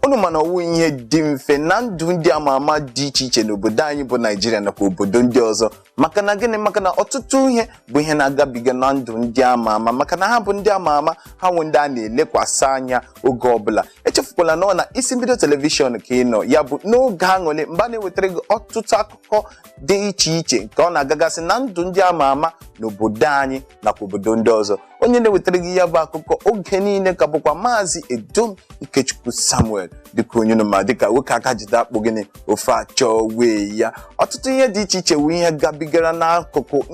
unu mana ọwụ ihe dị mfe na ndụ ndị ama ama dị iche iche n'obodo anyị bụ Nigeria nakwa obodo ndị ọzọ maka na gịnị maka na ọtụtụ ihe bụ ihe na-agabiga na ndụ ndị ama ama maka na ha bụ ndị ama ama ha nwe ndị a na-elekwasị anya oge ọbụla echefukwala na ọ na isi mbido telivishọn ka ị nọ ya bụ n'oge aṅụrị mgbe a na-ewetara gị ọtụtụ akụkọ dị iche iche nke ọ na-agagasị na ndụ ndị ama ama n'obodo anyị nakwa obodo ndị ọzọ onye na-ewetara gị ya bụ akụkọ oge niile ka bụkwa Maazị Edom Ikechukwu Samuel dịka onye ma dịka nwoke aka jide akpụ gịnị ofe achọ wee ya ọtụtụ ihe dị iche iche wụ ihe gabigara n'akụkụ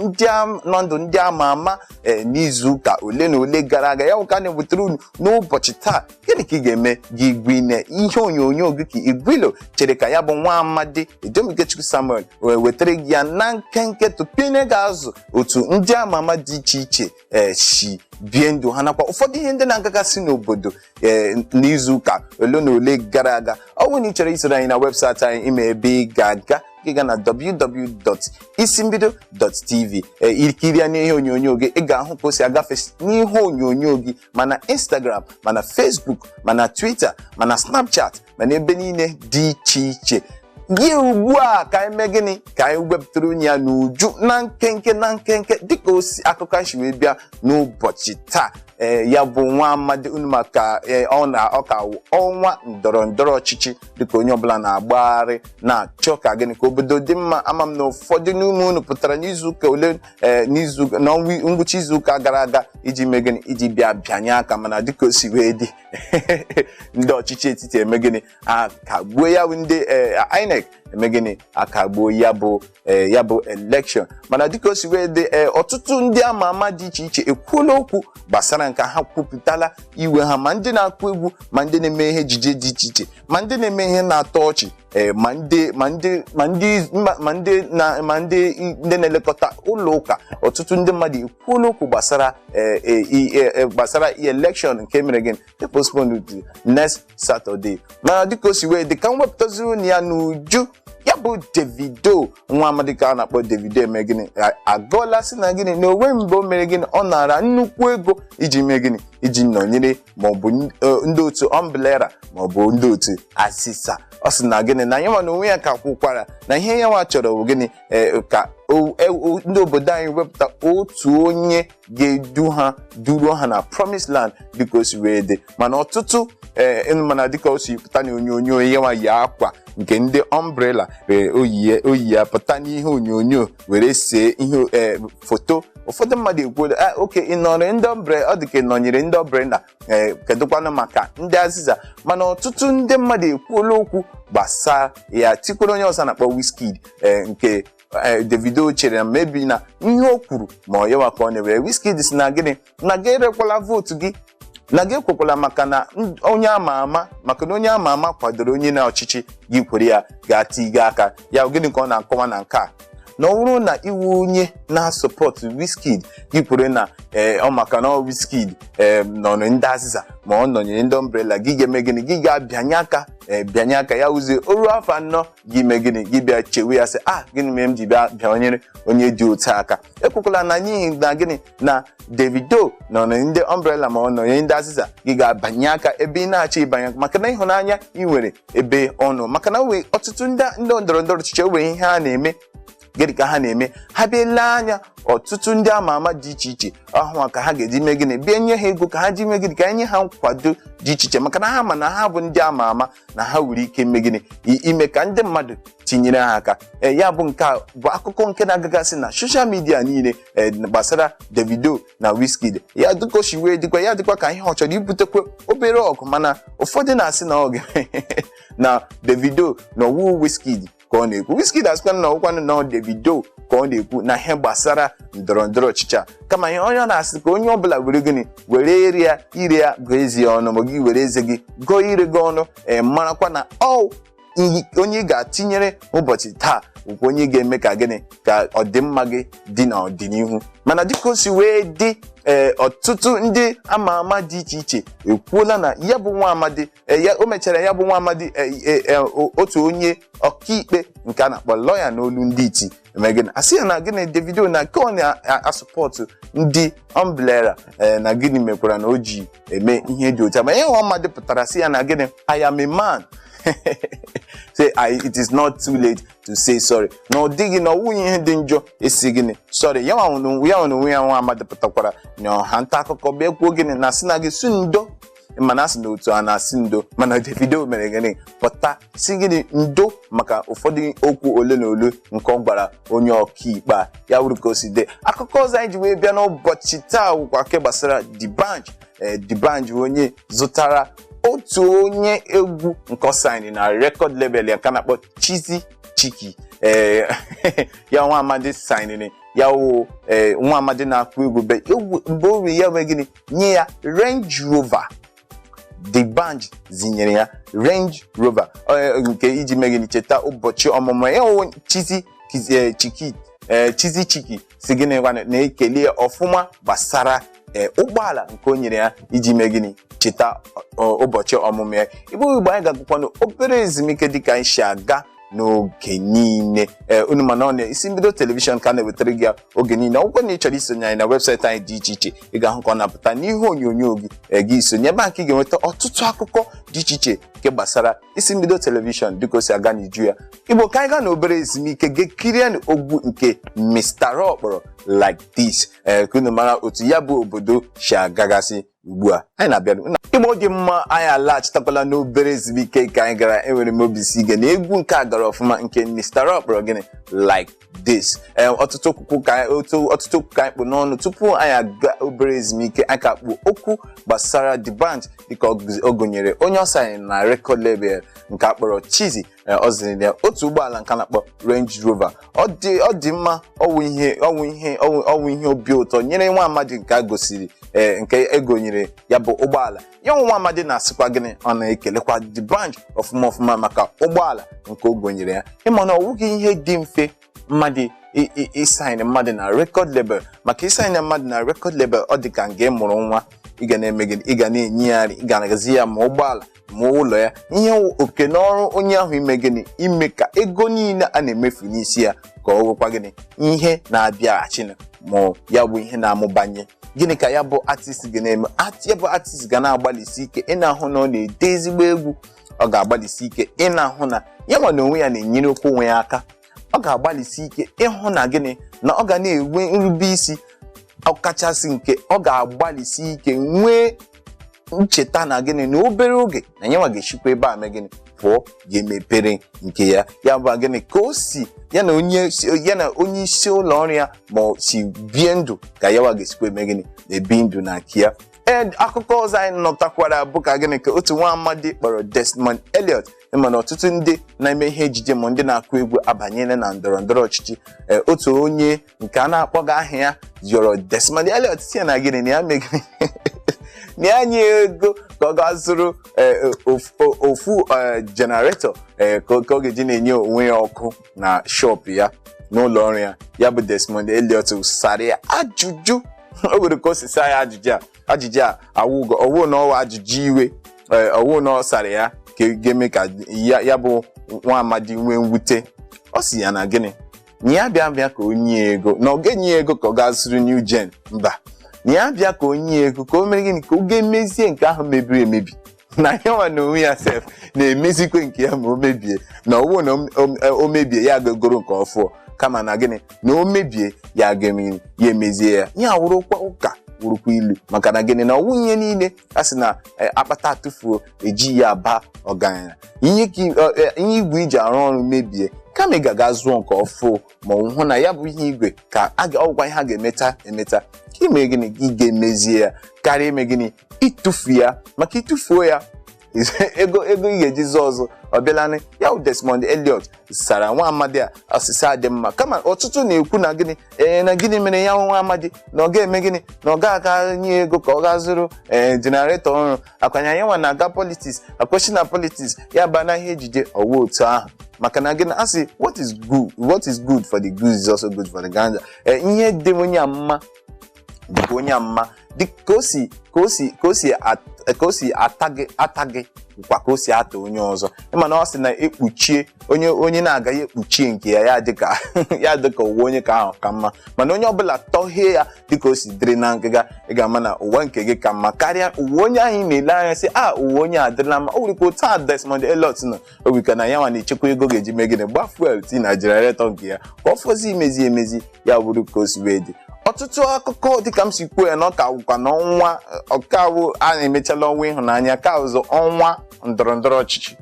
ndụ ndị ama ama n'izu ụka ole na ole gara aga ya ụka na-ewetara unu n'ụbọchị taa gịnị ka ị ga-eme gị igwine ihe onyonyo gị ka igwilo chere ka ya bụ nwa amadi Edom Ikechukwu Samuel wee wetara gị ya na nkenke tụpine ga-azụ otu ndị ama ama dị iche iche si bie ndụ ha nakwa ụfọdụ ihe ndị na-agagasị n'obodo n'izu ụka ole na ole gara aga ọ bụrụ na ị chọrọ isoro anyị na webụsaịtị anyị ime ebe ị ga-aga gị gaa na www.isimbido.tv ikirie n'ihe onyonyo gị ị ga-ahụ ka o si agafe n'ihe onyonyo gị mana Instagram mana Facebook mana Twitter mana Snapchat mana ebe niile dị iche iche gị ugbu a ka anyị mee gịnị ka anyị wepụtara onye ya n'uju na nkenke dịka osi akụkọ si wee bịa n'ụbọchị taa ya bụ nwa amadi unu maka ọka ọnwa ndọrọndọrọ ọchịchị dịka onye ọbụla na-agbagharị na-achọ ka gịnị ka obodo dị mma ama m na ụfọdụ n'ime unu pụtara n'izuụka ole na ngwụcha izuụka gara aga iji mee gịnị iji bịanye aka mana dịka o si wee dị ndị ọchịchị etiti eme gịnị akagbuo ya bụ ndị INEC eme gịnị akagbuo ya bụ elekshọn mana dịka o si wee dị ọtụtụ ndị ama ama dị iche iche ekwuola okwu gbasara nke ha kwupụtala iwe ha ma ndị na-akụ egwu ma ndị na-eme ihe ejije dị iche iche ma ndị na-eme ihe na-atọ ọchị ma ndị na-elekọta ụlọ ụka ọtụtụ ndị mmadụ ekwuola okwu gbasara elekshọn nke mere gịnị postpone to next Saturday mana dịka o si wee dị ka m wepụtazi unu ya n'uju ya bụ Davido nwa amadi ka a na-akpọ Davido eme gịnị agọla sị na gịnị na onwe mgbe o mere gịnị ọ nara nnukwu ego iji mee gịnị iji nọnyere maọbụ ndị otu Umbrella maọbụ ndị otu Asịsa ọ sị na gịnị na ya nwa na onwe ya ka kwukwara na ihe ya nwa chọrọ bụ gịnị ka ndị obodo anyị wepụta otu onye ga-duru ha na Promised Land dịka o si wee dị mana ọtụtụ mana dịka o si pụta na onyonyo ya nwa yi akwa nke ndị Umbrella oyi ya pụta n'ihe onyonyo were see ihe foto ụfọdụ mmadụ ekwuola oke ị nọrọ ndị Umbrella ọ dị ka ị nọnyere ndị Umbrella kedụkwanụ maka ndị azịza mana ọtụtụ ndị mmadụ ekwuola okwu gbasara ya tikwere onye ọzọ na-akpọ Wizkid nke Davido chere na mebi na ihe o kwuru ma ọ yawa ka ọ na-ewere Wizkid si na gịnị na gị erekwala vootu gị na gị ekwekwala maka na onye ama ama kwadoro onye na ọchịchị gị kwere ya ga-atiga aka ya gịnị ka ọ na-akọwa na nke a na ọ bụrụ na iwu onye na-asọpọtụ Wizkid gị kwere na ọ maka na Wizkid nọ ndị azịza ma ọ nọnyere ndị Umbrella gị ga-eme gịnị gị ga-abịanye aka ya uzie oru afọ 4 gị mee gịnị gị bịa chewe ya sị gịnị mere m ji bịanyere onye dị otu aka ekwekwala na n'ihi na gịnị na Davido nọ ndị Umbrella ma ọ nọnyere ndị azịza gị ga-abanye aka ebe ị na-achọ ịbanye maka na ịhụnanya ị nwere ebe ọnụ maka na ọtụtụ ndị ndọrọndọrọ ọchịchị enwe ihe ha na-eme gịnị ka ha na-eme ha bịa lee anya ọtụtụ ndị ama ama dị iche iche ọhụụ ka ha ga-eji mee gịnị bịa nye ha ego ka ha ji mee gịnị ka enye ha nkwado dị iche iche maka na ha ma na ha bụ ndị ama ama na ha nwere ike ime gịnị ime ka ndị mmadụ tinyere ha aka ya bụ nke a bụ akụkọ nke na-agagasị na soshal midia niile gbasara Davido na Wizkid ya dịka o si wee dịkwa ya dịkwa ka ihe ọ chọrọ ibutekwa obere ọgụ mana ụfọdụ na-asị na ọ na Davido na ọwụ Wizkid ka ọ na-ekwu Wizkid asịkwa na ọgwụkwanụ na Davido ka ọ na-ekwu na ihe gbasara ndọrọndọrọ ọchịchị kama ihe onye na-asị ka onye ọbụla were gịnị were ire ya gụọ ezi ọnụ ma gị were eze gị gụọ ire gị ọnụ marakwa na onye ga-atinyere ụbọchị taa bụkwa onye ga-eme ka gịnị ka ọdịmma gị dị n'ọdịnihu mana dịka o si wee dị ọtụtụ ndị ama ama dị iche iche ekwuola na ya bụ nwa amadi o mechara ya bụ nwa amadi otu onye ọkaikpe nke a na-akpọ lọya n'olu ndị iti emegịnị asị ya na gịnị Davido na nke ọ na-asọpọtụ ndị Umbrella na gịnị mekwara na o ji eme ihe dị otu a ma ihe nwa amadi pụtara sị ya na gịnị I am a man say it is not too late to say sorry na ọ dịghị na ọwụ ihe dị njọ esi gịnị sorry ya nwe ya nwa amadi pụtakwara na ọha nta akụkọ bịa kwuo gịnị na asị na gị si ndo mana asị na otu a na-asị ndo mana Davido mere gịnị pụta si gịnị ndo maka ụfọdụ okwu ole na ole nke ọ gwara onye ọkaikpe a ya wuru ka o si dị akụkọ ọzọ anyị ji wee bịa n'ụbọchị taa wụkwa nke gbasara D'banj onye zụtara otu onye egwu nke ọ saịnị na record label ya ka na-akpọ Chiki ya nwa amadi saịnị ya wụ nwa amadi na-akụ egwu mgbe o ri ya wee gịnị nye ya Range Rover D'banj zinyere ya Range Rover nke iji megịnị cheta ụbọchị ọmụmụ ya wụ Chiki si gịnị na-ekele ọfụma gbasara ụgbọala nke o nyere ya iji megịnị cheta ụbọchị ọmụmụ ya Igbo anyị ga-agụkwanụ obere ezumike dịka anyị si aga n'oge niile unu mana ọ na-isi mbido telivishọn ka na-ewetara gị oge niile ọgwụkwọ na ị chọrọ isonye anyị na webụsaịtị anyị dị iche iche ị ga-ahụ ka ọ na-apụta n'ihe onyonyo gị isonye ebe nke ị ga-enweta ọtụtụ akụkọ dị iche iche nke gbasara isi mbido telivishọn dịka o si aga n'iju ya Igbo ka anyị gaa n'obere ezumike gị kirie ogwu nke Mr. Okporo like this ka unu mara otu ya bụ obodo si agagasị ugbu a anyị na-abịa Igbo dị mma anyị alaghachitakwala n'obere ezumike ka anyị gara enwere m obi isi ike na egwu nke a gara ọfụma nke Mr. Okporo gịnị like this ọtụtụ okwu ka anyị kpụ n'ọnụ tupu anyị aga obere ezumike anyị ka kpụ okwu gbasara D'banj dịka ọ gụnyere onye ọ saịnị na record label nke akpọrọ Chizzy ọ ziri ya otu ụgbọala nke a na-akpọ Range Rover ọ dị mma ọwụ ihe obi ụtọ nyere nwa amadi nke a gosiri nke egonyere ya bụ ụgbọala ya nwa amadi na-asịkwa gịnị ọ na-ekelekwa D'banj ọfụma maka ụgbọala nke o gonyere ya ịma na ọ wụghị ihe dị mfe mmadụ ịsaịnị mmadụ na record label maka ịsaịnị mmadụ na record label ọ dị ka nga ịmụrụ nwa ị ga na-eme gịnị ị ga na-enyegharị ị ga-agazi ya ma ụgbọala ma ụlọ ya ihe oke n'ọrụ onye ahụ ime gịnị ime ka ego niile a na-emefu n'isi ya ka ọ gwekwa gịnị ihe na-abịaghachi ma ya bụ ihe na-amụbanye gịnị ka ya bụ artist ga na-eme ya bụ artist ga na-agbalịsi ike ị na-ahụ na ọ na-ede ezigbo egwu ọ ga-agbalịsi ike ị na-ahụ na ya nwa na onwe ya na-enyere okwu onwe ya aka ọ ga-agbalịsi ike ịhụ na gịnị na ọ ga na-enwe nrube isi ọkachasị nke ọ ga-agbalịsi ike nwee ncheta na gịnị na obere oge na nyenwa ga-eshikwa ebe a mee gịnị pụọ ga-emepere nke ya bụ gịnị ka o si ya na onye isi ụlọ ọrụ ya ma si bie ndụ ka yawa ga-esikwa eme gịnị ebi ndụ na nke ya akụkọ ọzọ anyị nọtakwara bụ ka gịnị ka otu nwa amadi kpọrọ Desmond Elliot mana ọtụtụ ndị na-eme ihe ejije ma ndị na-akụ egwu abanyela na ndọrọndọrọ ọchịchị otu onye nke a na-akpọga aha ya yọrọ Desmond Elliot si ya na gịnị na ya megịnị na ya nye ego ka ọ ga-azụrụ ofu jenareto ka ọ ga-eji na-enye onwe ya ọkụ na shop ya n'ụlọ ọrụ ya bụ Desmond Elliot sara ya ajụjụ o nwere ka o si saa ya ajụjụ a awụgo ọwụ na ọwa ajụjụ iwe ọwụ na ọ sara ya ka ga-eme ka ya bụ nwa amadi nwee mwute ọ si ya na gịnị na ya bịa ka o nye ego na ọ ga-enye ego ka ọ ga-azụrụ new gen mba na ya bịa ka o nye ego ka o mere gịnị ka o ga-emezie nke ahụ mebiri emebi na ya nwa na onwe ya sef na-emezikwe nke ya ma o mebie na ọwụ na o mebie ya ga-egoro nke ọfụọ kama na gịnị na o mebie ya ga-eme ya emezie ya wụrụkwa ụka wụrụkwa ilu maka na gịnị na ọwụ ihe niile a sị na akpata atụfuo eji ya aba ọgaranya ihe igwe iji arụ ọrụ mebie kama ị ga-aga zụọ nke ọfụ ma ọ hụ na ya bụ ihe igwe ka ọgwa ihe ha ga-emeta ka ime gịnị gị ga-emezie ya karịa ime gịnị ịtụfu ya maka ịtụfuo ya ego ị ga-eji zụọ ọzọ ọ bịalanị ya bụ Desmond Elliot sara nwa amadi a ọsịsa dị mma kama ọtụtụ na-ekwu na gịnị na gịnị mere ya nwa amadi na ọ ga-eme gịnị na ọ ga-aga nye ego ka ọ ga-azụrụ jenareto ọrụ akwanya ya nwa na-aga politics akwachi na politics ya ba na ihe ejije ọwụ otu ahụ maka na gịnị asị what is good for the goose is also good for the gander ihe dị onye mma dịka onye ama dịka o si ata gị kwa ka o si ata onye ọzọ ịmana ọ sị na ekpuchie onye na-agaghị ekpuchie nke ya dịka uwe onye ka ahụ ka mma mana onye ọbụla tọhee ya dịka o si dịrị na ngịga ị ga-ama na uwe nke gị ka mma karịa uwe onye anyị na-ele anya sị uwe onye a dịrịla mma o nwere ka otu a Desmond Elliot nọ o nwere ka na ya nwa na-echekwa ego ga-eji megide gba fuel ti na jenaretọ nke ya ka ọ fọzi emezi ya bụrụ ka o si wee dị ọtụtụ akụkọ dịka m si kwuo ya na ọka wụkwa n'ọnwa ọkawụ a na-emechala ọnwa ịhụnanya ka ụzọ ọnwa ndọrọndọrọ ọchịchị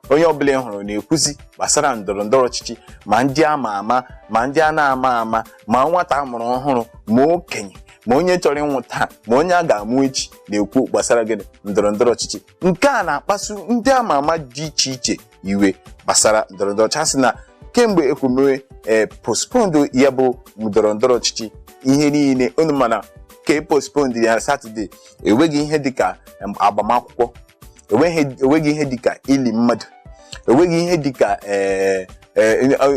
onye ọbụla ị hụrụ na-ekwuzi gbasara ndọrọndọrọ ọchịchị ma ndị ama ama ma ndị a na-ama ama ma nwata amụrụ ọhụrụ ma okenye ma onye chọrọ ịnwụ taa ma onye a ga-amụ echi na-ekwu gbasara gịnị ndọrọndọrọ ọchịchị nke a na-akpasu ndị ama ama dị iche iche iwe gbasara ndọrọndọrọ ọchịchị sị na kemgbe ekwumere postponed ya bụ ndọrọndọrọ ọchịchị ihe niile unu mana ka postponed ya Satọde enweghị ihe dịka agbamakwụkwọ enweghị ihe dịka ili mmadụ enweghị ihe dịka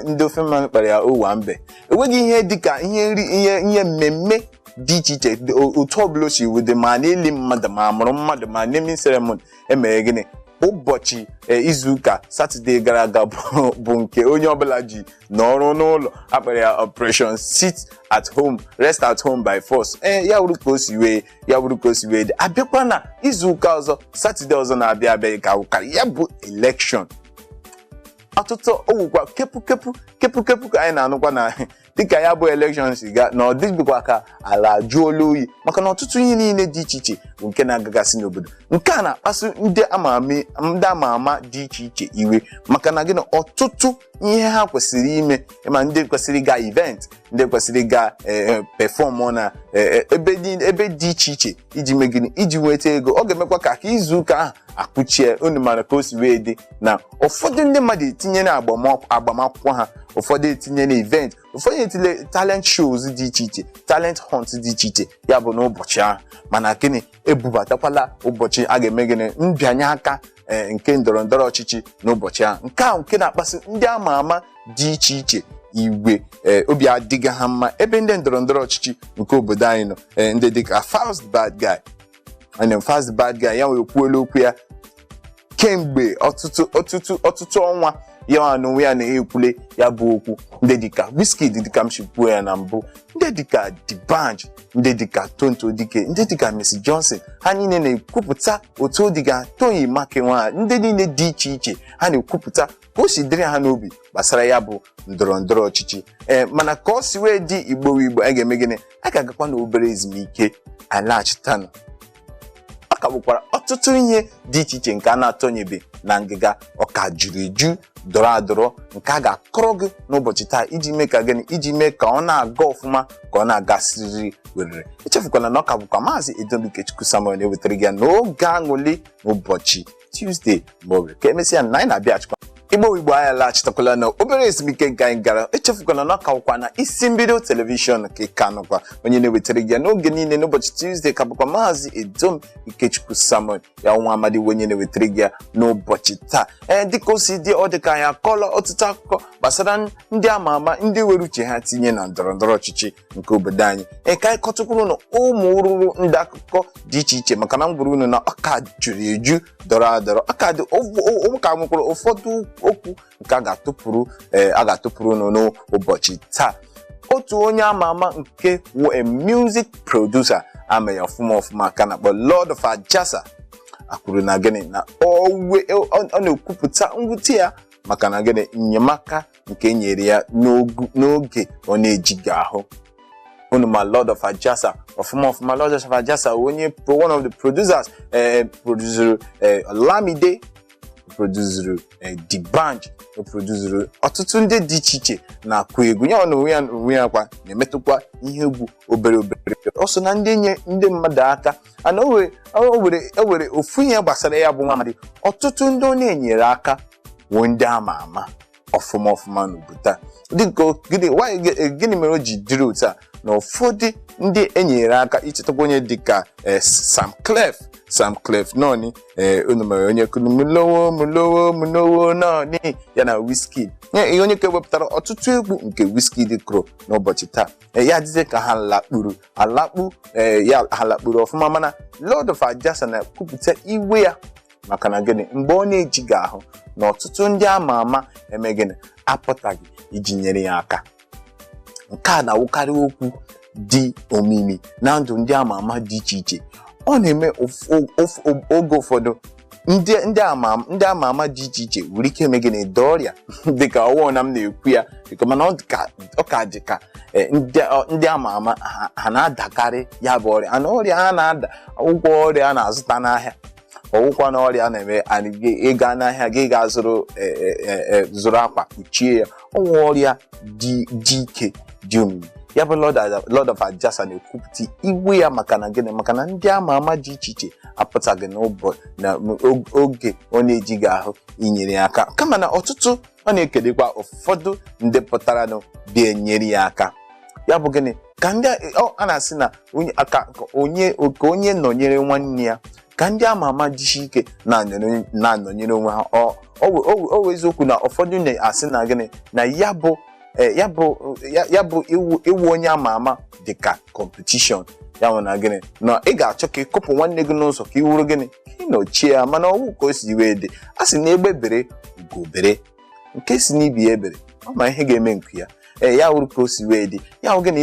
ndị ofe mmanụ kpara ya ụwa mbe enweghị ihe dịka ihe mmemme dị iche iche otu ọbụla si wede ma n'ili mmadụ ma amụrụ mmadụ ma naming ceremony emere gịnị ụbọchị izuụka Satọde gara aga bụ nke onye ọbụla ji n'ọrụ n'ụlọ akpara ya operation sit at home rest at home by force ya wuru ka o si wee dị abịakwa na izuụka ọzọ Satọde ọzọ na-abịa ka ụka ya bụ election ọtụtụ owukwa kepụ ka anyị na-anụkwa na dịka ya bụ election si ga na ọ dịbịkwa ka ala jụọla oyi maka na ọtụtụ ihe niile dị iche iche bụ nke na-agagasị n'obodo nke a na-akpasu ndị ama ama dị iche iche iwe maka na gịnị ọtụtụ ihe ha kwesịrị ime ma ndị kwesịrị ga event ndị kwesịrị ga perform na ebe dị iche iche iji megịnị iji nweta ego ọ ga-emekwa ka izuụka ahụ akpụchie unu mara ka o si wee dị na ụfọdụ ndị mmadụ etinye na agbamakwụkwọ ha ụfọdụ etinye na event ụfọdụ etinye talent shows dị iche iche talent hunt dị iche iche ya bụ n'ụbọchị ahụ mana gịnị ebubatakwala ụbọchị a ga-eme gịnị mbịanye aka nke ndọrọndọrọ ọchịchị n'ụbọchị ahụ nke na-akpasị ndị ama ama dị iche iche igwe obi adịghị ha mma ebe ndị ndọrọndọrọ ọchịchị nke obodo anyị nọ ndị dịka Fast Bad Guy ya nwere kwuola okwu ya kemgbe ọtụtụ ọnwa ya n'onwe ya na-ekwule ya bụ okwu ndị dịka Wizkid dịka m shikwuo ya na mbụ ndị dịka D'banj ndị dịka Tonto Dike ndị dịka Mercy Johnson ha niile na-ekwupụta otu ọ dịga Toyi Makinwa ndị niile dị iche iche ha na-ekwupụta ka o si dịrị ha n'obi gbasara ya bụ ndọrọndọrọ ọchịchị mana ka o si wee dị igbo a ga-eme gịnị a ga-agakwa n'obere ezumike alaghachitanụ ka bụkwara ọtụtụ ihe dị iche iche nke a na-atọnyebe na ngịga ọka juru eju dọrọ adọrọ nke a ga-akọrọ gị n'ụbọchị taa iji mee ka gịnị iji mee ka ọ na-aga ọfụma ka ọ na-aga siriri werere echefukwala na ọka bụkwa Maazị Edomikechukwu Samuel na-ewetara gị ya n'oge aṅụli n'ụbọchị Tuesday mgbe ka emesịa na anyị na-abịa achịkwa Igbo anyị laghachitakwala na obere ezumike nke anyị gara echefukwala na ọka bụkwa na isi mbido telivishọn ka ịka nụkwa onye na-ewetara gị ya n'oge niile n'ụbọchị Tuesday ka bụkwa Maazị Edomikechukwu Samuel ya nwa amadi onye na-ewetara gị ya n'ụbọchị taa dịka o si dị ọ dịka anyị akọla ọtụtụ akụkọ gbasara ndị ama ama ndị were uche ha tinye na ndọrọndọrọ ọchịchị nke obodo anyị ka anyị kọtụkwuru na ụmụ ururu ndị akụkọ dị iche iche maka na m gwara unu na ọka juru eju dọrọ adọrọ ọka dị ụka nwekwara ụfọdụ okwu nke a ga-atụpụrụ n'ụbọchị taa otu onye ama ama nke music producer ama ya ọfụma ka na-akpọ Lord of Ajasa akwuru na gịnị na ọ na-ekwupụta mwute ya maka na gịnị enyemaka nke nyere ya n'oge ọ na-ejighị ahụ unu ma Lord of Ajasa ọfụma Lord of Ajasa one of the producers producer Lamide produzuru D'banj produzuru ọtụtụ ndị dị iche iche na-akụ egwu ya onwe ya kwa na-emetụkwa ihe egwu obere ọ so na ndị nye ndị mmadụ aka ana o were ofu ihe gbasara ya bụ nwamadị ọtụtụ ndị ọ na-enyere aka wụ ndị ama ama ọfụma n'obodo a gịnị mere o ji dịrị otu a na ụfọdụ ndị enyere aka ichetakwa onye dịka Sam Clef nọọni unu mere onye kunu mulowo nọọni ya na Wizkid onye ka wepụtara ọtụtụ egwu nke Wizkid kụrụ n'ụbọchị taa ya dịzie ka ha lakpuru ọfụma mana Lord of Ajasa na-ekwupụta iwe ya maka na gịnị mgbe ọ na-ejighị ahụ na ọtụtụ ndị ama ama eme gịnị apụtaghị iji nyere ya aka. Nke a na-awụkarị okwu dị omimi na ndụ ndị ama ama dị iche iche. Ọ na-eme oge ụfọdụ ndị ama ama dị iche iche nwere ike eme gịnị dọọ ọrịa dịka ọwụwa na m na-ekwu ya mana ọ ka dị ka ndị ama ama ha na-adakarị ya bụ ọrịa ana ọrịa ha na-ada ụgwọ ọrịa a na-azụta n'ahịa ọwụkwa na ọrịa na-eme ịga n'ahịa gị zụrụ akwa kpuchie ya ọnwụ ọrịa dị ike dị omimi. Ya bụ Lord of Ajasa na-ekwupụta iwe ya maka na gịnị maka na ndị ama ama dị iche iche apụtaghị n'oge ọ na-ejighị ahụ inyere ya aka kama na ọtụtụ ọ na-ekelekwa ụfọdụ ndị pụtara bịa enyere ya aka. Ya bụ gịnị ka ndị a na-asị na onye nọnyere nwanne ya ka ndị ama ama jishi ike na-anọnyere onwe ha. O eziokwu na ụfọdụ na-asị na gịnị na ya bụ iwu onye ama ama dịka competition ya nwere na gịnị na ị ga-achọ ka ịkụpụ nwanne gị n'ụzọ ka ị wuru gịnị ka ị nọchie ya mana ọwụ ka o si wee dị a sị na egbe bere ugo bere nke si n'ibi ya ebere ọ ma ihe ga-eme nke ya ya wuru ka o si wee dị ya wụ gịnị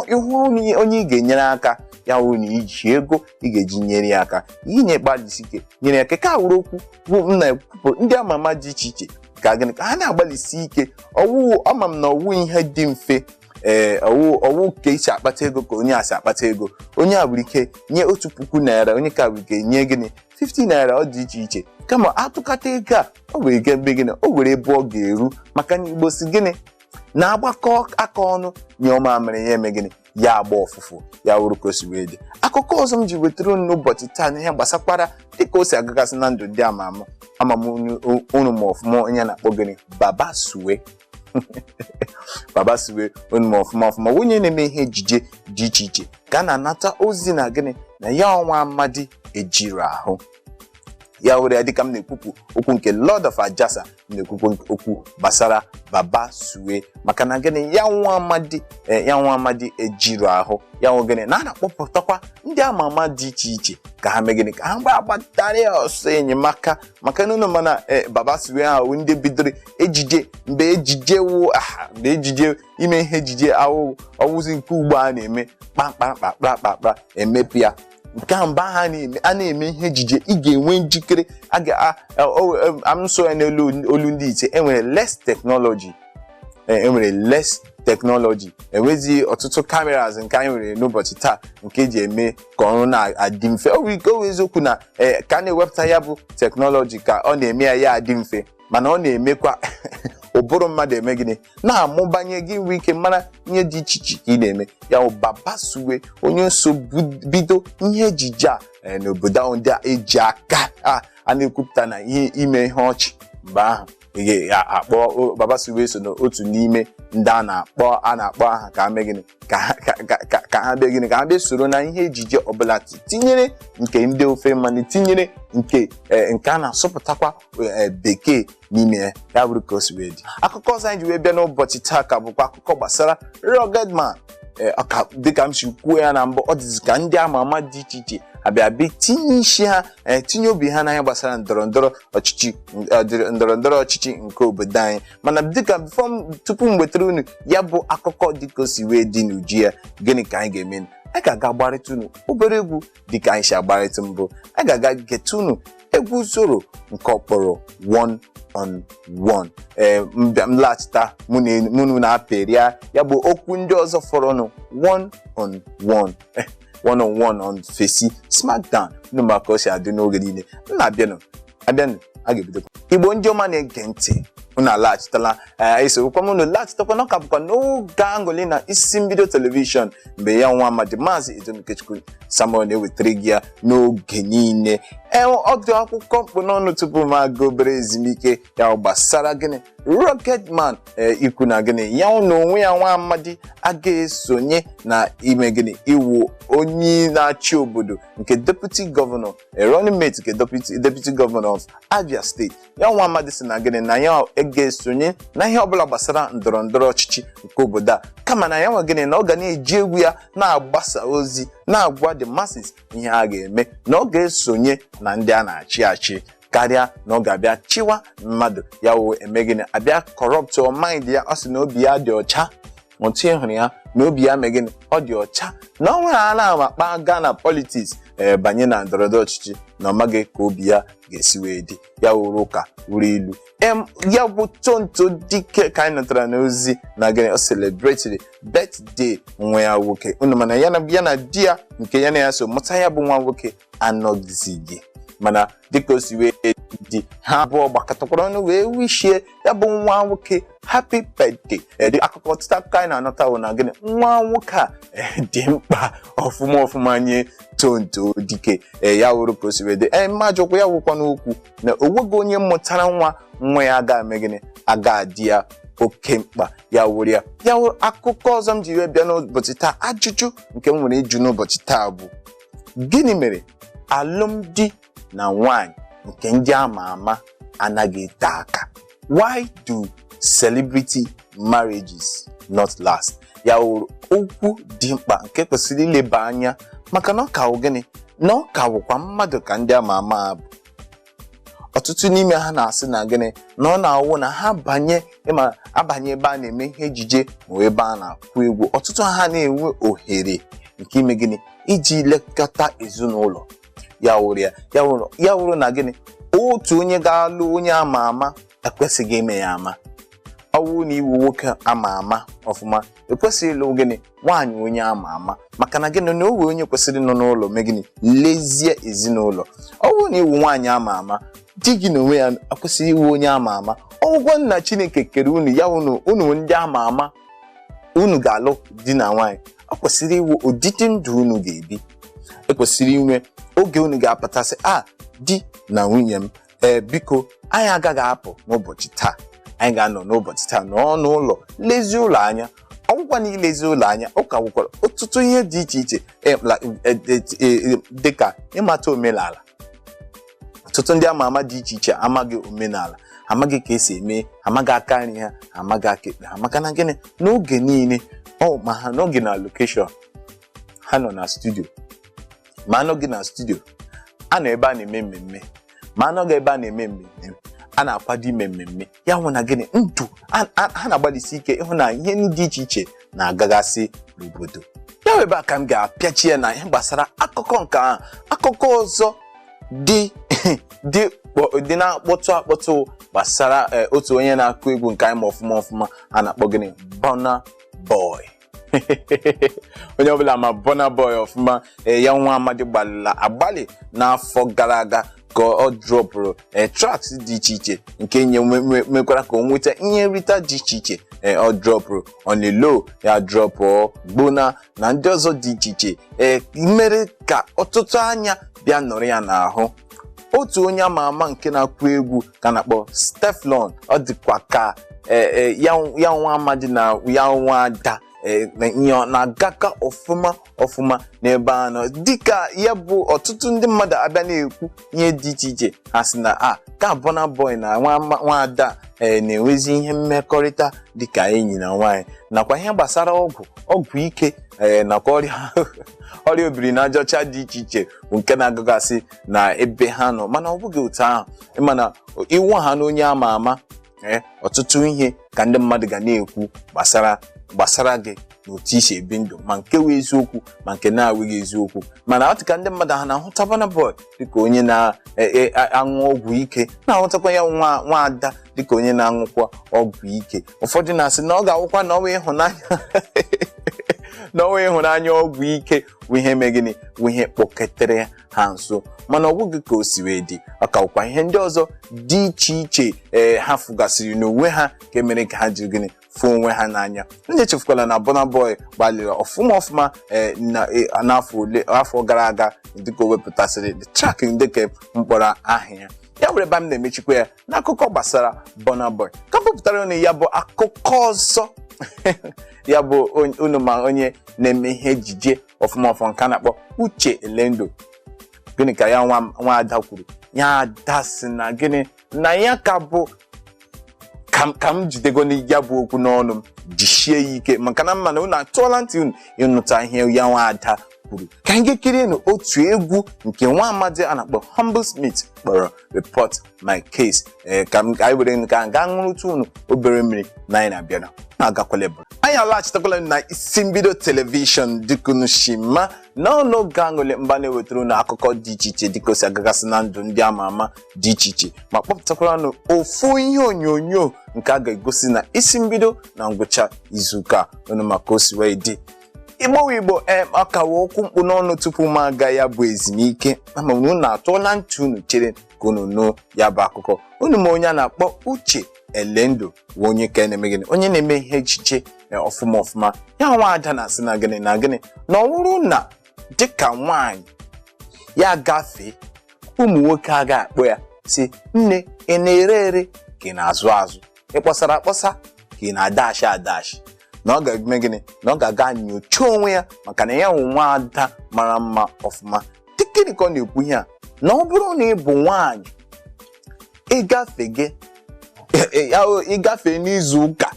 ihu onye ị ga-enyere aka ya wuru na iji ego ị ga-eji nyere ya aka inye gbalịsi ike nyere ya ka wuru okwu bụ m na-ekwupụ ndị ama ama dị iche iche ka gịnị ka ha na-agbalịsi ike ama m na ọwụ ihe dị mfe ọwụ ka isi akpata ego ka onye asị akpata ego onye a nwere ike nye 1,000 naira onye ka nwere ike nye gịnị 50 naira ọ dị iche iche kama atụkata ego a ọ nwere ike mgbe gịnị o were ebe ọ ga-eru maka na Igbo si gịnị na-agbakọ aka ọnụ nye ọma mere ya eme gịnị ya agba ọfụfụ ya wuru ka o si wee dị. Akụkọ ọzọ m ji wetara unu n'ụbọchị taa n'ihe gbasakwara dịka o si agagasị na ndụ ndị ama ama unu ma ọfụma onye na-akpọ gịnị Baba Suwe Baba Suwe unu ma ọfụma onye na-eme ihe ejije dị iche iche ka a na-anata ozi na gịnị na ya ọnwa amadi ejiri ahụ ya were ya dịka m na-ekwupụ okwu nke Lord of Ajasa na-ekwupụ okwu gbasara Baba Suwe maka na gịnị ya nwa amadi ejiri ahụ ya nwe gịnị na a na-akpọpụtakwa ndị ama ama dị iche iche ka ha mee gịnị ka ha gbatara ya ọsọ enyemaka maka na unu mana Baba Suwe ahụ ndị bidoro ejije mgbe ejije ime ihe ejije ọwụzi nke ugbo a na-eme kpakpakpakpakpakpa emepe ya nke a mgbe a na-eme ihe ejije ị ga-enwe njikere amso ya n'elu olu ndị ite enwere less technology enwezi ọtụtụ cameras nke anyị nwere n'ụbọchị taa nke eji eme ka ọrụ na-adị mfe o eziokwu na ka a na-ewepụta ya bụ teknọlọji ka ọ na-eme ya adị mfe mana ọ na-emekwa ụbụrụ mmadụ eme gịnị na-amụbanye gị nwee ike mara ihe dị iche iche ka ị na-eme ya Baba Suwe onye so bido ihe ejije a n'obodo ahụ ndị eji aka a na-ekwupụta na ime ihe ọchị mgbe ahụ akpọ Baba Suwe so n'otu n'ime ndị a na-akpọ aha ka mee gịnị ka ha bịa gịnị ka ha bịa soro na ihe ejije ọbụla tinyere nke ndị ofe mmanụ tinyere nke a na-asụpụtakwa bekee n'ime ya bụrụ ka o si wee dị. Akụkọ ọzọ anyị ji wee bịa n'ụbọchị taa ka bụkwa akụkọ gbasara Rugged Man dịka m si kwuo ya na mbụ ọ dịzị ka ndị ama ama dị iche iche abịa tinye isi ha tinye obi ha n'anya gbasara ndọrọndọrọ ọchịchị nke obodo anyị mana dịka tupu m wetara unu ya bụ akụkọ dịka o si wee dị n'uju ya gịnị ka anyị ga-eme anyị ga-aga gbarịta unu obere egwu dịka anyị si agbarịta mbụ anyị ga-aga geta unu egwu zoro nke ọkpọrọ One on One m laghachita mụ na-apịrịa ya bụ okwu ndị ọzọ fọrọnụ One on One one on one on Fesi Smackdown maka o si adị n'oge niile abịanụ a ga-ebido Igbo ndị ọma na-ege ntị unu alaghachitala esorokwa m unu laghachitakwa n'ọka bụkwa n'oge aṅụrị na isi mbido telivishọn mgbe ya nwa amadi Maazị Edemikechukwu Samuel na-ewetara gị ya n'oge niile ọdụ akwụkwọ mkpụ n'ọnụ tupu m aga obere ezumike ya gbasara gịnị Rugged Man ikwu na gịnị ya na onwe ya nwa amadi aga esonye na ime gịnị iwu onye na-achị obodo nke deputy governor running mate nke deputy governor of Abia State. Ya nwa amadi si na gịnị na ya aga esonye na ihe ọbụla gbasara ndọrọndọrọ ọchịchị nke obodo a, kama na ya nwa gịnị na ọ ga na-eji egwu ya na-agbasa ozi na-agwa the masses ihe a ga-eme, na ọ ga-esonye na ndị a na-achị achị karịa na ọ ga-abịa chiwa mmadụ ya wụ eme gịnị abịa corrupt or mind ya. Ọ sị na obi ya dị ọcha, otu ịhụrụ ya na obi ya megịnị ọ dị ọcha, na ọ nwere ala akpa Ghana politics banye na ndọrọndọrọ ọchịchị na ọ maghị ka obi ya ga-esi wee dị. Ya wụrụ ụka wuru ilu ya bụ Tonto Dike ka anyị nọtara n'ozi na gịnị ọ celebrate birthday nwa ya nwoke. Unu mana ya na di ya nke ya na ya so mụta ya bụ nwa nwoke anọghịzị, mana dịka o si wee dị ha abụọ gbakọtakwara ọnụ wee wishie ya bụ nwa nwoke happy birthday. Akụkọ ọtụtụ akụkọ anyị na-anọta wụ na gịnị nwa nwoke a dị mkpa ọfụma nye Tonto Dike. Ya wụrụ ka o si wee dị mmajọkwa ya wụkwa n'okwu na onweghị onye mụtara nwa ya aga-eme gịnị aga adị ya oke mkpa. Ya wụrụ ya wụrụ akụkọ ọzọ m ji wee bịa n'ụbọchị taa. Ajụjụ nke m nwere ịjụ n'ụbọchị taa bụ gịnị mere alụmdi na nwanyị nke ndị ama ama anaghị ete aka? Why do celebrity marriages not last? Ya wụrụ okwu dị mkpa nke kwesịrị ileba anya, maka na ọ ka wụ gịnị na ọ ka wụkwa mmadụ ka ndị ama ama bụ. Ọtụtụ n'ime ha na-asị na gịnị na ọ na-awụ na ha abanye ebe a na-eme ihe ejije ma ebe a na-akụ egwu. Ọtụtụ ha na-enwe ohere nke ime gịnị iji lekọta ezinụlọ. Ya wụrụ na gịnị otu onye ga-alụ onye ama ama ekwesịghị ime ya ama. Ọ bụrụ na iwu nwoke ama ama ọfụma ekwesịghị ịlụ gịnị nwaanyị onye ama ama, maka na gịnị na owe onye kwesịrị nọ n'ụlọ mee gịnị lezie ezinụlọ. Ọ bụrụ na iwu nwaanyị ama ama, di gị na onwe ya ekwesịghị iwu onye ama ama. Ọgwụgwọ nna Chineke kere unu ya unu ndị ama ama unu ga-alụ di na nwaanyị. Ọ kwesịrị iwu ụdịdị ndụ unu ga-ebi, ekwesịrị inwe oge unu ga-apụtasị di na nwunye m biko anyị agaghị apụ n'ụbọchị taa, anyị ga-anọ n'ụbọchị taa n'ọnụ ụlọ lezie ụlọ anya. Ọgwụgwa na ilezi ụlọ anya ọ ka nwekwara ọtụtụ ihe dị iche iche dịka ịmata omenala. Ọtụtụ ndị ama ama dị iche iche amaghị omenala, amaghị ka esi eme, amaghị aka nri ha, amaghị aka ekpe ha, maka na gịnị n'oge niile ma ha n'oge na location ha nọ na studio, ma anọghị na studio a nọ ebe a na-eme mmemme, ma anọghị ebe a na-eme mmemme a na-akwado ime mmemme. Ya hụ na gịnị ndụ ha na-agbalịsi ike ịhụ na ihe dị iche iche na-agagasị n'obodo. Ya ebe a ka m ga-apịachi ya na ihe gbasara akụkọ nke ahụ. Akụkọ ọzọ dị na-akpọtụ gbasara otu onye na-akụ egwu nke anyị ma ọfụma a na-akpọ gịnị Burna Boy. Onye ọbụla ma Burna Boy ọfụma. Ya nwa amadi agbalị n'afọ gara aga ka ọ dropụrụ tracks dị iche iche nke mekwara ka o nweta ihe nrita dị iche iche. Ọ dropụrụ on a low, ya dropụ Gbona na ndị ọzọ dị iche iche mere ka ọtụtụ anya bịa nọrọ ya n'ahụ. Otu onye ama ama nke na-akụ egwu ka na-akpọ Steflon, ọ dịkwa ka ya nwa amadi na ya nwa ada na-agaka ọfụma n'ebe anọ. Dịka ya bụ ọtụtụ ndị mmadụ abịa na-ekwu ihe dị iche iche, ha sị na ka Burna Boy na nwa ada na-enwezi ihe mmekọrịta dịka enyi na nwaanyị, nakwa ihe gbasara ọgwụ ike nakwa ọrịa obiri na ajọcha dị iche iche bụ nke na-agagasị na ebe ha nọ. Mana ọ bụghị otu ahụ, mana iwu ha na onye ama ama ọtụtụ ihe ka ndị mmadụ ga na-ekwu gbasara gị na otu isi ebi ndụ, ma nke wee eziokwu ma nke na-awụghị eziokwu. Mana ọ dị ka ndị mmadụ ha na-ahụta Burna Boy dịka onye na-aṅụ ọgwụ ike, na-ahụtakwa ya nwa ada dịka onye na-aṅụkwa ọgwụ ike. Ụfọdụ na-asị na ọ ga-awụkwa na ọnwa ịhụnanya ọgwụ ike bụ ihe megịnị bụ ihe kpọketere ha nso. Mana ọ bụghị ka o si wee dị, ọ ka bụkwa ihe ndị ọzọ dị iche iche ha fụgasịrị n'onwe ha ka emere ka ha jiri gịnị fụ onwe ha n'anya. Ndị echefukwala na Burna Boy gbalịrị ọfụma n'afọ gara aga dịka o wepụtasịrị the track dịka mkpọrọ aha ya. ya were ebe m na-emechikwa ya n'akụkọ gbasara Burna Boy ka pụtara na ya bụ akụkọ ọzọ ya bụ unu ma onye na-eme ihe ejije ọfụma nke a na-akpọ Uche Elendo. Gịnị ka ya nwa ada kwuru? Ya ada sị na gịnị na ya ka bụ ka m jidego ya bụ okwu n'ọnụ m jisie ya ike maka na mma na unu atụọla ntị unu ịnụta ihe ya nwa ada kwuru. Ka anyị kirie otu egwu nke nwa amadi a na-akpọ Humble Smith kpọrọ Report My Case. Ka anyị were nke ga ṅụrụtụ unu obere mmiri na anyị na-abịa na-agakwala ebe anyị alaghachitakwala na isi mbido telivishọn dịka shima n'ọnụ ga-aṅụle mba na-ewetara unu akụkọ dị iche iche dịka o si agagasị na ndụ ndị ama ama dị iche iche ma kpọpụtakwara ofu ihe onyonyo nke a ga-egosi na isi mbido na ngwụcha izuụka unu maka o si wee dị. Igbo akawa okwu mkpu n'ọnụ tupu m aga ya bụ ezumike ama unu na-atụọla ntị unu chere ka unu nụ ya bụ akụkọ. Unu ma onye a na-akpọ Uche Elendo bụ onye ka na-eme gịnị, onye na-eme ihe echiche ọfụma ya nwa ada na-asị na gịnị na ọ bụrụ na dịka nwaanyị ya gafee ụmụ nwoke a ga-akpọ ya si nne ị na-ere ere ka ị na-azụ azụ, ị kpọsara akpọsa ka ị na-adashi na ọ ga-eme gịnị na ọ ga-aga nyocha onwe ya maka na ya nwe nwa ada mara mma ọfụma. Dịkịrị ka ọ na-ekwu ihe a na ọ bụrụ na ị bụ nwaanyị ịgafe n'izu ụka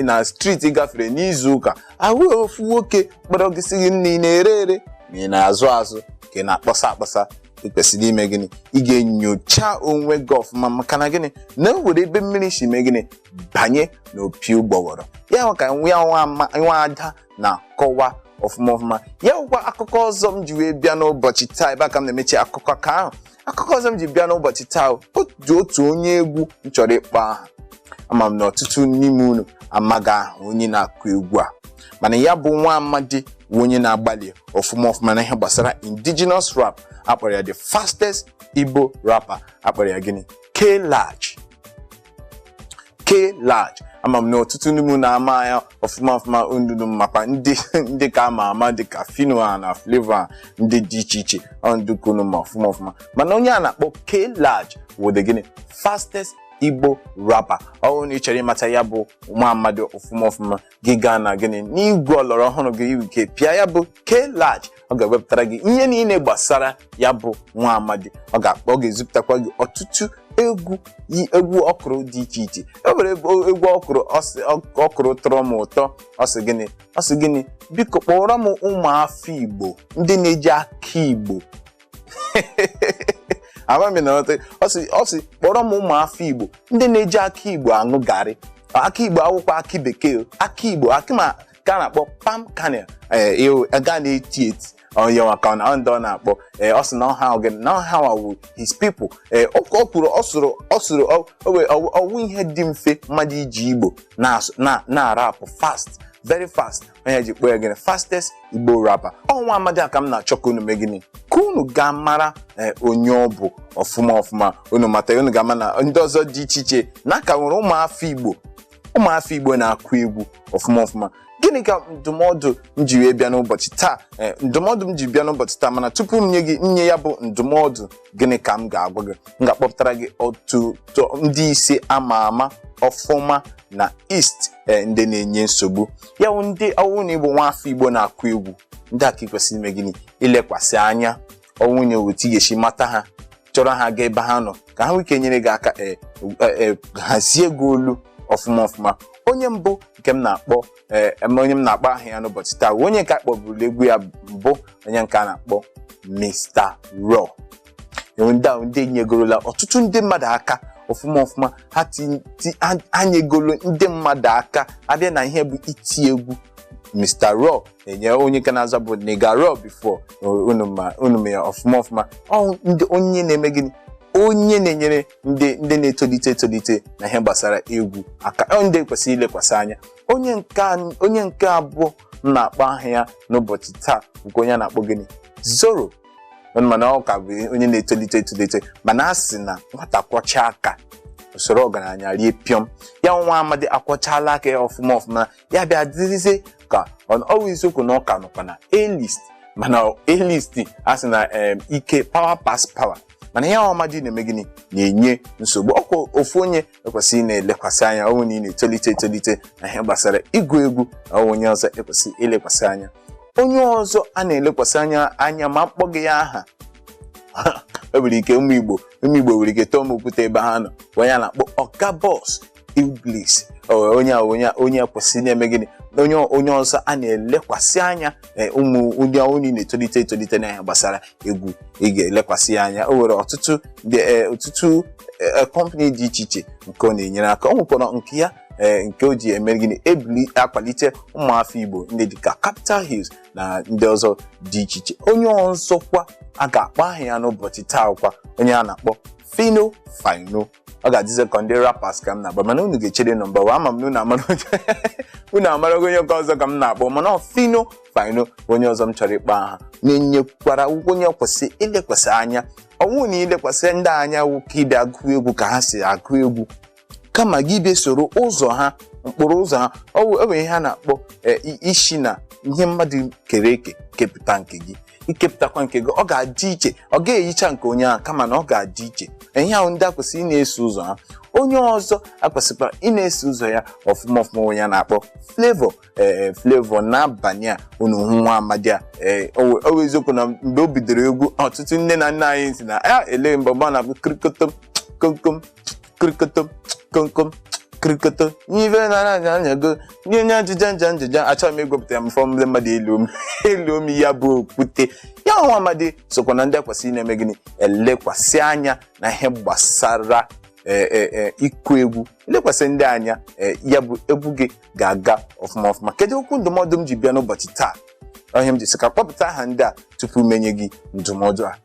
na street ịgafere n'izu ụka ahụ ofu nwoke kpọrọ gị sị gị nne ị na-ere ere ma ị na-azụ azụ ka ị na-akpọsa akpọsa, ị kwesịrị ime gịnị ị ga-enyocha onwe gị ọfụma maka na gịnị na o were ebe mmiri si mee gịnị banye n'opi ụgbọghọrọ ya ka nwa ada na-akọwa ọfụma. Ya bụkwa akụkọ ọzọ m ji wee bịa n'ụbọchị taa ebe aka m na-emechi akụkọ ka ahụ. Akụkọ ọzọ m ji bịa n'ụbọchị taa otu onye egwu m chọrọ ịkpọ aha. Ama m na ọtụtụ n'ime unu amaghị aha onye na-akụ egwu a mana ya bụ nwa amadi onye na-agbalị ọfụma na ihe gbasara indigenous rap. Akpọrọ ya the fastest Igbo rapper, akpọrọ ya gịnị K-Large. Ama m na ọtụtụ n'ime na-ama ya ọfụma undunu makwa ndị ka ama dịka Fino na Flavor ndị dị iche iche ndukunu ma ọfụma mana onye a na-akpọ K-Large wụ the gịnị fastest Igbo rapper. Ọ na ịchọrọ ịmata ya bụ nwa amadi ọfụma gị gaa na gịnị n'igwe ọlọrọ ọhụrụ gị ike pịa ya bụ K-Large. Ọ ga-ewepụtara gị ihe niile gbasara ya bụ nwa amadi. Ọ ga-ezipụtakwa gị ọtụtụ egwu ọkụrụ dị iche iche. E nwere egwu ọkụrụ tọrọ m ụtọ. Ọ sị gịnị biko kpọrọ m ụmụafọ Igbo ndị na-eji aka Igbo amami na ọ sị kpọrọ m ụmụafọ Igbo ndị na-eji aka Igbo aṅụ garị. Aka Igbo awụkwa akị bekee, aka Igbo akị ma ka a na-akpọ palm kernel ga na-eti onye maka na ndị ọ na-akpọ ọ sị na ọha wụ his people. Ọ kwuru ọ sụrụ ọwụ ihe dị mfe mmadụ iji Igbo na-arapụ very fast. Onye ji kpọọ ya gịnị fastest Igbo rapper. Nwa amadi aka m na-achọ ka unu mee gịnị ka unu ga-amara onye ọ bụ ọfụma unu mata unu ga-ama na ndị ọzọ dị iche iche na aka nwere ụmụafọ Igbo na-akụ egwu ọfụma. Gịnị ka ndụmọdụ m ji wee bịa n'ụbọchị taa? Ndụmọdụ m ji bịa n'ụbọchị taa mana tupu m nye ya bụ ndụmọdụ gịnị ka m ga-agwa gị. M ga-akpọpụtara gị otu ndị ise ama ọfụma na East ndị na-enye nsogbu ya wụ ndị ọwụ na Igbo nwafọ Igbo na-akụ egwu ndị aka kwesịrị ime gịnị ilekwasị anya ọwụ na otu ga-esi mata ha chọrọ ha ga ebe ha nọ ka ha nwee ike nyere gị aka hazie gị olu ọfụma. Onye mbụ nke m na-akpọ onye m na-akpọ aha ya n'ụbọchị taa onye nke akpọburu egwu ya mbụ onye nke a na-akpọ Mr. Raw. Ndị nyegorola ọtụtụ ndị mmadụ aka ọfụma ha nyegolo ndị mmadụ aka abịa na ihe bụ iti egwu. Mr. Raw enye onye ka na-aza bụ Nigga Raw before unu ya ọfụma onye na-eme gịnị onye na-enyere ndị na-etolite na ihe gbasara egwu aka ndị kwesịrị ilekwasị anya. Onye nke abụọ na-akpọ aha ya n'ụbọchị taa nke onye na-akpọ gịnị Zoro. Mana ọ ka bụ onye na-etolite mana a sị na nwata kwọcha aka usoro ọgaranya rie pịọm ya nwa amadi akwọchala aka ya ọfụma ya bịa dịrịzie ka ọwụ isiokwu na ọka nọkwa na A-list mana A-list a sị na ike power pass power mana ihe ọma dị na-eme gịnị na-enye nsogbu. Ọkwa ofu onye ekwesịghị na-elekwasị anya ọnwụ na ị na-etolite na ihe gbasara ịgụ egwu, onye ọzọ ekwesịghị ilekwasị anya. Onye ọzọ a na-elekwasị anya ma mkpọ gị ya aha o nwere ike ụmụ Igbo nwere ike tọọ m okwute ebe ha nọ, onye a na-akpọ Ọga Boss Iblis, onye kwesịrị na-eme gịnị, onye ọzọ a na-elekwasị anya. Ndị onye na-etolite na ihe gbasara egwu ị ga-elekwasị anya. O nwere ọtụtụ company dị iche iche nke ọ na-enyere aka. Ọ nwekwara nke ya nke o ji eme gịnị akwalite ụmụafọ Igbo ndị dịka Capital Hills na ndị ọzọ dị iche iche. Onye ọzọkwa a ga-akpọ aha ya n'ụbọchị taa kwa onye a na-akpọ Fino. Ọ ga-adịze ka ndị rappers ka m na-agba, mana unu ga-echere nọmba wa. Ama m na unu amara onye nke ọzọ ka m na-akpọ, mana Fino onye ọzọ m chọrọ ịkpọ aha na-enyekwara onye kwesịrị ilekwasị anya. Ọnwụ na ilekwasị ndị anya ka ịbịa agụ egwu ka ha si agụ egwu, kama gị bịa soro ụzọ ha, mkpụrụ ụzọ ha. Ọ bụ ihe ha na-akpọ isi na ihe mmadụ kere eke kepụta nke gị, ikepụtakwa nke gị. Ọ ga-adị iche, ọ ga-eyicha nke onye ahụ, kama na ọ ga-adị iche. Ihe ahụ ndị akwesịrị ị na-eso ụzọ ha. Onye ọzọ akwesịkwara ị na-eso ụzọ ya ọfụma onye a na-akpọ Flavor. N'abalị a unu hụ nwa amadi a, o eziokwu na mgbe o bidoro egwu, ọtụtụ nne na nna anyị si na ele mgbe ọ na-abụ krikotom komkom krikotom komkom krikoto n'ive na-anyago nye ajụja achọghị m ịgwepụta ya mfọ ndị mmadụ elu omi ya bụ okwute. Ya nwa amadi sokwa na ndị akwesịrị na-eme gịnị, elekwasị anya na ihe gbasara ịkụ egwu. Elekwasị ndị anya, ya bụ egwu gị ga-aga ọfụma. Kedu okwu ndụmọdụ m ji bịa n'ụbọchị taa? Ihe m ji sị ka kpọpụta aha ndị a tupu menye gị ndụmọdụ a.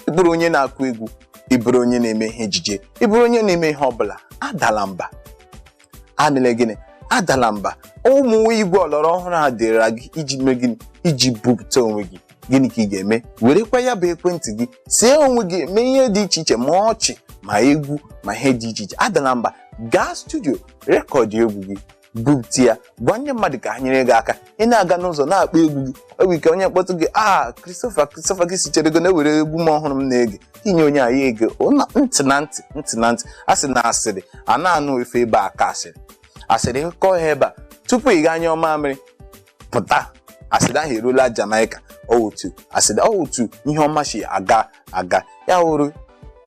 Ị bụrụ onye na-akụ egwu, ị bụrụ onye na-eme ihe ejije, ị bụrụ onye na-eme ihe ọbụla, adala mba. Adịla gịnị, adala mba. Ụmụ igwe ọlọrọ ọhụrụ a dịra gị iji mee gịnị, iji bupụta onwe gị. Gịnị ka ị ga-eme? Werekwa ya bụ ekwentị gị, see onwe gị, mee ihe dị iche iche, ma ọchị ma egwu ma ihe dị iche iche. Adala mba, gaa studio rekọdụ egwu gị, bupụta ya, gwa ndị mmadụ ka ha nyere gị aka. Ị na-aga n'ụzọ na-akpọ egwu gị, ọ bụ ike onye mkpọtụ gị, Christopher gị sitere ego na-ewere egwu m ọhụrụ m na-ege, inye onye anyị ege ntị na ntị. A sị na asịrị a na-anụ efe ebe a ka asịrị kọọ ha ebe a tupu ị ga anya ọma mmiri pụta. Asịrị ahụ eruola Jamaica. Otu ihe ọma si aga. Ya hụrụ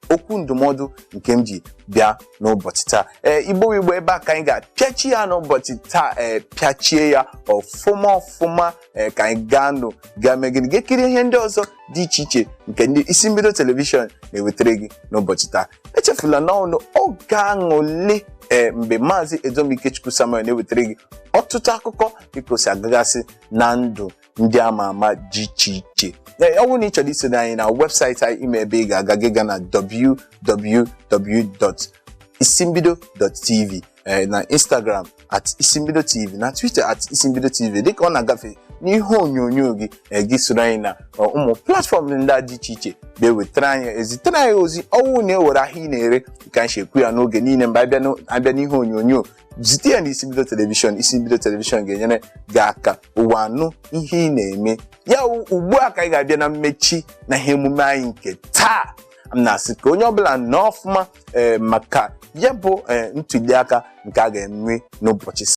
okwu ndụmọdụ nke m ji bịa n'ụbọchị taa. Igbo ebe a ka anyị ga-apịachi ya n'ụbọchị taa, pịachie ya ọfụma ka anyị gaa mee gịnị, ga-ekiri ihe ndị ọzọ dị iche iche nke ndị isi mbido telivishọn na-ewetara gị n'ụbọchị taa. Echefula n'ọnụ oge aṅụle mgbe Maazị Edomikechukwu Samuel na-ewetara gị ọtụtụ akụkọ dịka agagasị na ndụ ndị ama ama dị iche iche. Ọ bụrụ na ị chọrọ iso anyị na webụsaịtị anyị, ime ebe ị ga-aga na www.isimbido.tv, na Instagram @isimbidotv, na Twitter @isimbidotv. Dịka ọ na-agafe n'ihe onyonyo gị soro anyị na ụmụ platfọm ndị dị iche iche ga-ewetara anyị, ezitere anyị ozi. Ọnwụ na ewere ahịa ị na-ere ka anyị ekwu ya n'oge niile mgbe abịa n'ihe onyonyo, zite ya na Isimbido telivishọn. Isimbido telivishọn ga-enyere gị aka ụwa anụ ihe ị na-eme. Ya ugbu a ka anyị ga-abịa na mmechi na ihe emume anyị nke taa. M na-asị ka onye ọbụla nọ ọfụma maka ya bụ ntuli aka nke a ga-eme n'ụbọchị